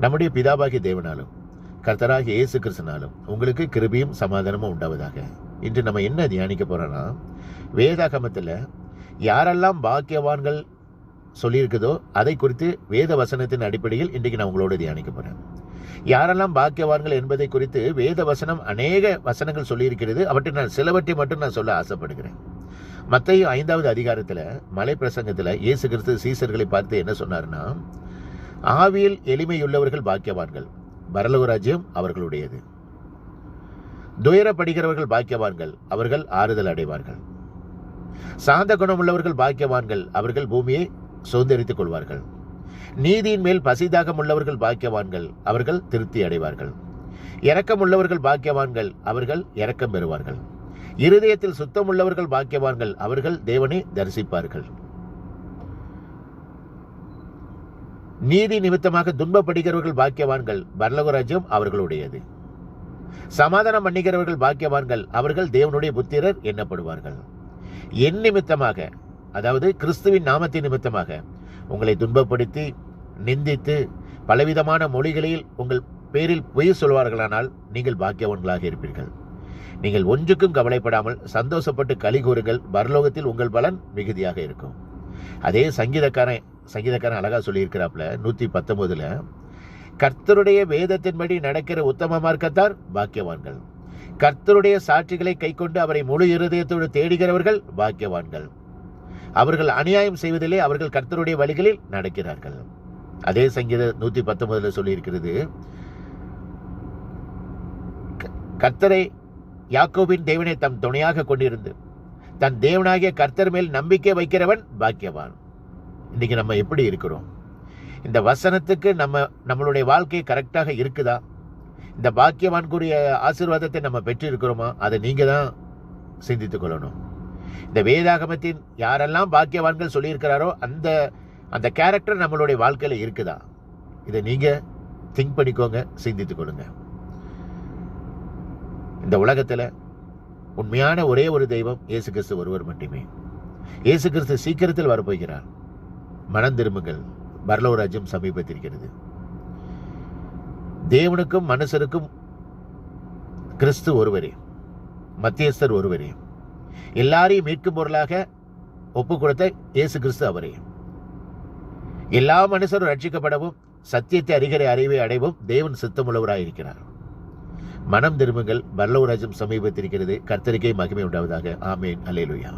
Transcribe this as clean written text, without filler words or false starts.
நம்முடைய பிதாவாகிய தேவனாலும் கர்த்தராகிய இயேசு கிறிஸ்துனாலும் உங்களுக்கு கிருபையும் சமாதானமும் உண்டாவதாக. இன்று நம்ம என்ன தியானிக்க போறோம்னா, வேதாகமத்தில் யாரெல்லாம் பாக்கியவான்கள் சொல்லியிருக்குதோ அதை குறித்து வேத வசனத்தின் அடிப்படையில் இன்றைக்கு நான் உங்களோட தியானிக்க போறேன். யாரெல்லாம் பாக்கியவான்கள் என்பதை குறித்து வேத வசனம் அநேக வசனங்கள் சொல்லியிருக்கிறது. அவற்றை நான் சிலவற்றை மட்டும் நான் சொல்ல ஆசைப்படுகிறேன். மத்தேயு 5வது அதிகாரத்தில் மலை பிரசங்கத்தில் இயேசு கிறிஸ்து சீசர்களை பார்த்து என்ன சொன்னார்னா, ஆவியில் எளிமையுள்ளவர்கள் பாக்கியவான்கள், பரலோக ராஜ்யம் அவர்களுடையது. துயரப்படுகிறவர்கள் பாக்கியவான்கள், அவர்கள் ஆறுதல் அடைவார்கள். சாந்த குணம் உள்ளவர்கள் பாக்கியவான்கள், அவர்கள் பூமியை சுதந்தரித்துக் கொள்வார்கள். நீதியின் மேல் பசிதாகம் உள்ளவர்கள் பாக்கியவான்கள், அவர்கள் திருப்தி அடைவார்கள். இரக்கம் உள்ளவர்கள் பாக்கியவான்கள், அவர்கள் இரக்கம் பெறுவார்கள். இருதயத்தில் சுத்தம் உள்ளவர்கள் பாக்கியவான்கள், அவர்கள் தேவனை தரிசிப்பார்கள். நீதி நிமித்தமாக துன்பப்படுகிறவர்கள் பாக்கியவான்கள், பரலோக ராஜ்யம் அவர்களுடையது. சமாதானம் பண்ணுகிறவர்கள் பாக்கியவான்கள், அவர்கள் தேவனுடைய புத்திரர் எண்ணப்படுவார்கள். என் நிமித்தமாக, அதாவது கிறிஸ்துவின் நாமத்தின் நிமித்தமாக உங்களை துன்பப்படுத்தி நிந்தித்து பலவிதமான மொழிகளில் உங்கள் பேரில் பொய் சொல்வார்களானால் நீங்கள் பாக்கியவான்களாக இருப்பீர்கள். நீங்கள் ஒன்றுக்கும் கவலைப்படாமல் சந்தோஷப்பட்டு களி கூறுங்கள், பரலோகத்தில் உங்கள் பலன் மிகுதியாக இருக்கும். அதே சங்கீதக்காரன் அழகா சொல்லியிருக்கிறாப்புல 119ல், கர்த்தருடைய வேதத்தின்படி நடக்கிற உத்தம மார்க்கத்தார் பாக்கியவான்கள், கர்த்தருடைய சாட்சிகளை கைக்கொண்டு அவரை முழு இருதயத்தோடு தேடுகிறவர்கள் பாக்கியவான்கள், அவர்கள் அநியாயம் செய்வதிலே அவர்கள் கர்த்தருடைய வழிகளில் நடக்கிறார்கள். அதே சங்கீதம் 119ல் சொல்லியிருக்கிறது, கர்த்தரை யாக்கோபின் தேவனை தம் துணையாக கொண்டிருந்து தன் தேவனாகிய கர்த்தர் மேல் நம்பிக்கை வைக்கிறவன் பாக்கியவான். இன்னைக்கு நம்ம எப்படி இருக்கிறோம்? இந்த வசனத்துக்கு நம்மளுடைய வாழ்க்கை கரெக்டாக இருக்குதா? இந்த பாக்கியவான்குரிய ஆசீர்வாதத்தை நம்ம பெற்று இருக்கிறோமா? அதை நீங்க தான் சிந்தித்துக் கொள்ளணும். இந்த வேதாகமத்தின் யாரெல்லாம் பாக்கியவான்கள் சொல்லியிருக்கிறாரோ அந்த கேரக்டர் நம்மளுடைய வாழ்க்கையில இருக்குதா? இதை நீங்க திங்க் பண்ணிக்கோங்க, சிந்தித்துக் கொள்ளுங்க. இந்த உலகத்துல உண்மையான ஒரே ஒரு தெய்வம் இயேசு கிறிஸ்து ஒருவர் மட்டுமே. இயேசு கிறிஸ்து சீக்கிரத்தில் வரப்போகிறார். மனம் திரும்புங்கள், பரலோக ராஜ்யம் சமீபத்திருக்கிறது. தேவனுக்கும் மனுஷருக்கும் கிறிஸ்து ஒருவரே, மத்தியஸ்தர் ஒருவரே. எல்லாரையும் மீட்கும் பொருளாக ஒப்பு கொடுத்த இயேசு கிறிஸ்து அவரே. எல்லா மனுஷரும் ரட்சிக்கப்படவும் சத்தியத்தை அறிகிற அறிவை அடைவும் தேவன் சித்தமுள்ளவராயிருக்கிறார். மனம் திரும்புங்கள், பரலோக ராஜ்யம் சமீபத்திருக்கிறது. கர்த்தருக்கே மகிமை உண்டாவதாக. ஆமேன். அல்லேலூயா.